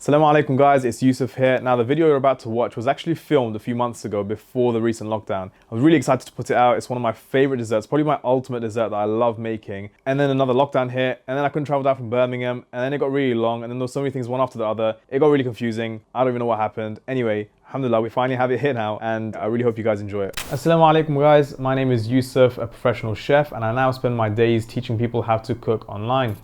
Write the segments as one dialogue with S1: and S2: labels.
S1: Assalamu alaikum guys, it's Yusuf here. Now the video you're about to watch was actually filmed a few months ago before the recent lockdown. I was really excited to put it out. It's one of my favorite desserts, probably my ultimate dessert that I love making. And then another lockdown hit, and then I couldn't travel down from Birmingham, and then it got really long, and then there was so many things one after the other. It got really confusing. I don't even know what happened. Anyway, alhamdulillah, we finally have it here now, and I really hope you guys enjoy it. Assalamu alaikum guys, my name is Yusuf, a professional chef, and I now spend my days teaching people how to cook online.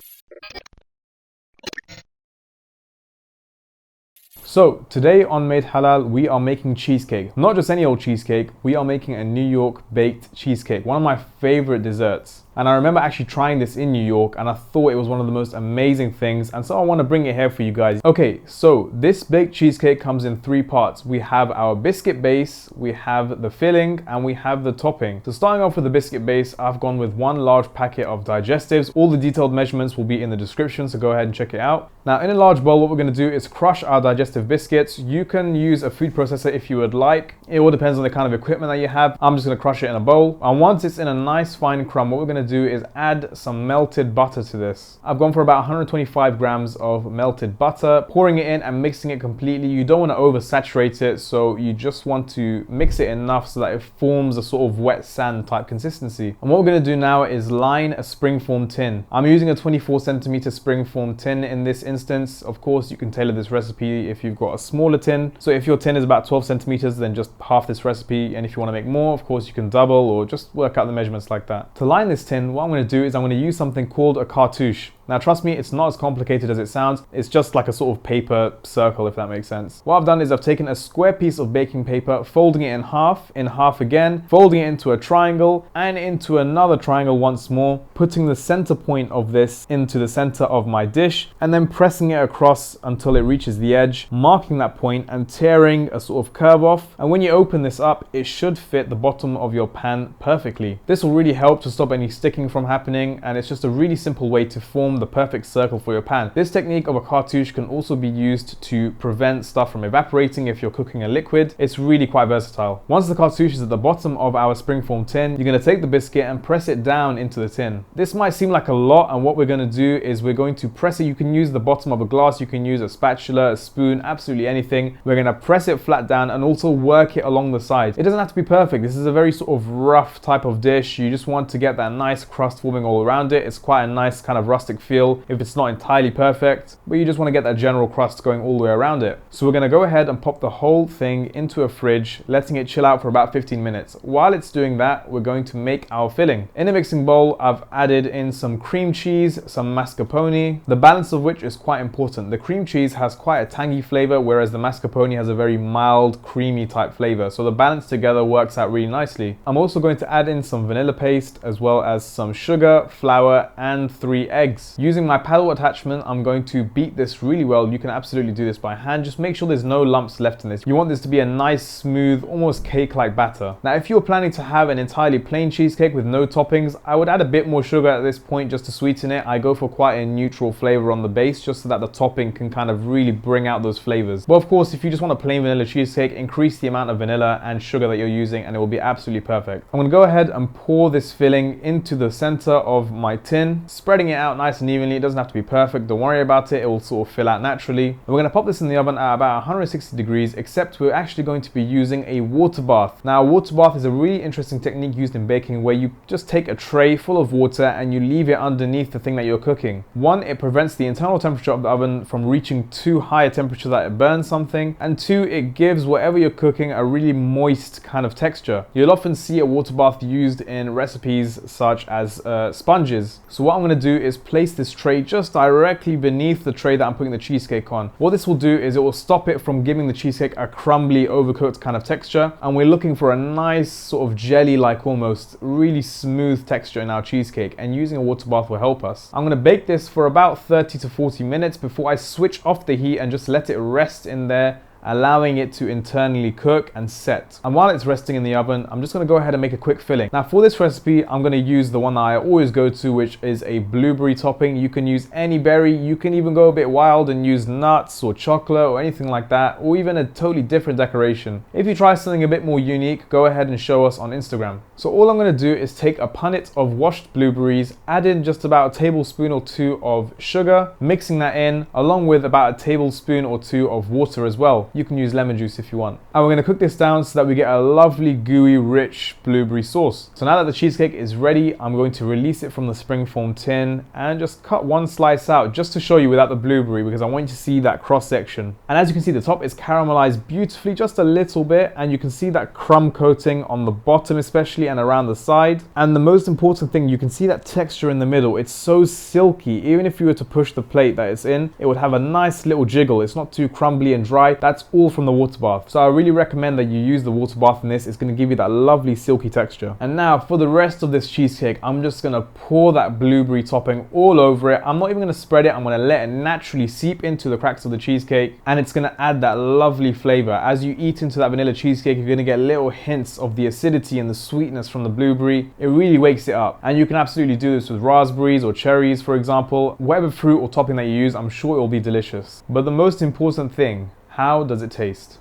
S1: So today on Made Halal, we are making cheesecake. Not just any old cheesecake, we are making a New York baked cheesecake, one of my favorite desserts. And I remember actually trying this in New York and I thought it was one of the most amazing things, and so I want to bring it here for you guys. Okay, so this baked cheesecake comes in three parts. We have our biscuit base, we have the filling, and we have the topping. So starting off with the biscuit base, I've gone with one large packet of Digestives. All the detailed measurements will be in the description, so go ahead and check it out. Now in a large bowl, what we're going to do is crush our digestive biscuits. You can use a food processor if you would like. It all depends on the kind of equipment that you have. I'm just going to crush it in a bowl. And once it's in a nice fine crumb, what we're going to do is add some melted butter to this. I've gone for about 125 grams of melted butter, pouring it in and mixing it completely. You don't want to oversaturate it, so you just want to mix it enough so that it forms a sort of wet sand type consistency. And what we're going to do now is line a springform tin. I'm using a 24 centimeter springform tin in this instance. Of course, you can tailor this recipe if you've got a smaller tin. So if your tin is about 12 centimeters, then just half this recipe. And if you want to make more, of course, you can double or just work out the measurements like that. To line this tin, what I'm going to do is I'm going to use something called a cartouche. Now trust me, it's not as complicated as it sounds. It's just like a sort of paper circle, if that makes sense. What I've done is I've taken a square piece of baking paper, folding it in half again, folding it into a triangle and into another triangle once more, putting the center point of this into the center of my dish and then pressing it across until it reaches the edge, marking that point and tearing a sort of curve off. And when you open this up, it should fit the bottom of your pan perfectly. This will really help to stop any sticking from happening, and it's just a really simple way to form the perfect circle for your pan. This technique of a cartouche can also be used to prevent stuff from evaporating if you're cooking a liquid. It's really quite versatile. Once the cartouche is at the bottom of our springform tin, you're going to take the biscuit and press it down into the tin. This might seem like a lot, and what we're going to do is we're going to press it. You can use the bottom of a glass, you can use a spatula, a spoon, absolutely anything. We're going to press it flat down and also work it along the sides. It doesn't have to be perfect. This is a very sort of rough type of dish. You just want to get that nice crust forming all around it. It's quite a nice kind of rustic feel if it's not entirely perfect, but you just want to get that general crust going all the way around it. So we're going to go ahead and pop the whole thing into a fridge, letting it chill out for about 15 minutes. While it's doing that, we're going to make our filling. In a mixing bowl, I've added in some cream cheese, some mascarpone, the balance of which is quite important. The cream cheese has quite a tangy flavor, whereas the mascarpone has a very mild, creamy type flavor. So the balance together works out really nicely. I'm also going to add in some vanilla paste, as well as some sugar, flour, and 3 eggs. Using my paddle attachment, I'm going to beat this really well. You can absolutely do this by hand. Just make sure there's no lumps left in this. You want this to be a nice, smooth, almost cake-like batter. Now, if you're planning to have an entirely plain cheesecake with no toppings, I would add a bit more sugar at this point just to sweeten it. I go for quite a neutral flavor on the base, just so that the topping can kind of really bring out those flavors. But of course, if you just want a plain vanilla cheesecake, increase the amount of vanilla and sugar that you're using and it will be absolutely perfect. I'm going to go ahead and pour this filling into the center of my tin, spreading it out nice and evenly. It doesn't have to be perfect, don't worry about it, it will sort of fill out naturally. And we're going to pop this in the oven at about 160 degrees, except we're actually going to be using a water bath. Now, a water bath is a really interesting technique used in baking where you just take a tray full of water and you leave it underneath the thing that you're cooking. One, it prevents the internal temperature of the oven from reaching too high a temperature that it burns something, and two, it gives whatever you're cooking a really moist kind of texture. You'll often see a water bath used in recipes such as sponges. So what I'm going to do is place this tray just directly beneath the tray that I'm putting the cheesecake on. What this will do is it will stop it from giving the cheesecake a crumbly, overcooked kind of texture, and we're looking for a nice sort of jelly-like, almost really smooth texture in our cheesecake, and using a water bath will help us. I'm going to bake this for about 30 to 40 minutes before I switch off the heat and just let it rest in there allowing it to internally cook and set. And while it's resting in the oven, I'm just gonna go ahead and make a quick filling. Now for this recipe, I'm gonna use the one that I always go to, which is a blueberry topping. You can use any berry. You can even go a bit wild and use nuts or chocolate or anything like that, or even a totally different decoration. If you try something a bit more unique, go ahead and show us on Instagram. So all I'm gonna do is take a punnet of washed blueberries, add in just about a tablespoon or two of sugar, mixing that in along with about a tablespoon or two of water as well. You can use lemon juice if you want. And we're gonna cook this down so that we get a lovely gooey rich blueberry sauce. So now that the cheesecake is ready, I'm going to release it from the springform tin and just cut one slice out just to show you without the blueberry, because I want you to see that cross section. And as you can see, the top is caramelized beautifully, just a little bit, and you can see that crumb coating on the bottom especially and around the side. And the most important thing, you can see that texture in the middle. It's so silky. Even if you were to push the plate that it's in, it would have a nice little jiggle. It's not too crumbly and dry. That's all from the water bath. So I really recommend that you use the water bath in this. It's going to give you that lovely silky texture. And now for the rest of this cheesecake, I'm just going to pour that blueberry topping all over it. I'm not even going to spread it. I'm going to let it naturally seep into the cracks of the cheesecake, and it's going to add that lovely flavor. As you eat into that vanilla cheesecake, you're going to get little hints of the acidity and the sweetness from the blueberry. It really wakes it up. And you can absolutely do this with raspberries or cherries, for example. Whatever fruit or topping that you use, I'm sure it will be delicious. But the most important thing, how does it taste?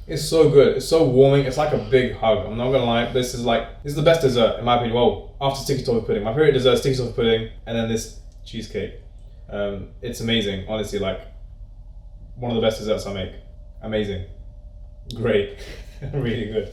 S1: It's so good. It's so warming. It's like a big hug. I'm not gonna lie. This is the best dessert in my opinion. Well, after sticky toffee pudding, my favorite dessert is sticky toffee pudding, and then this cheesecake. It's amazing. Honestly, like one of the best desserts I make. Amazing. Great. Really good.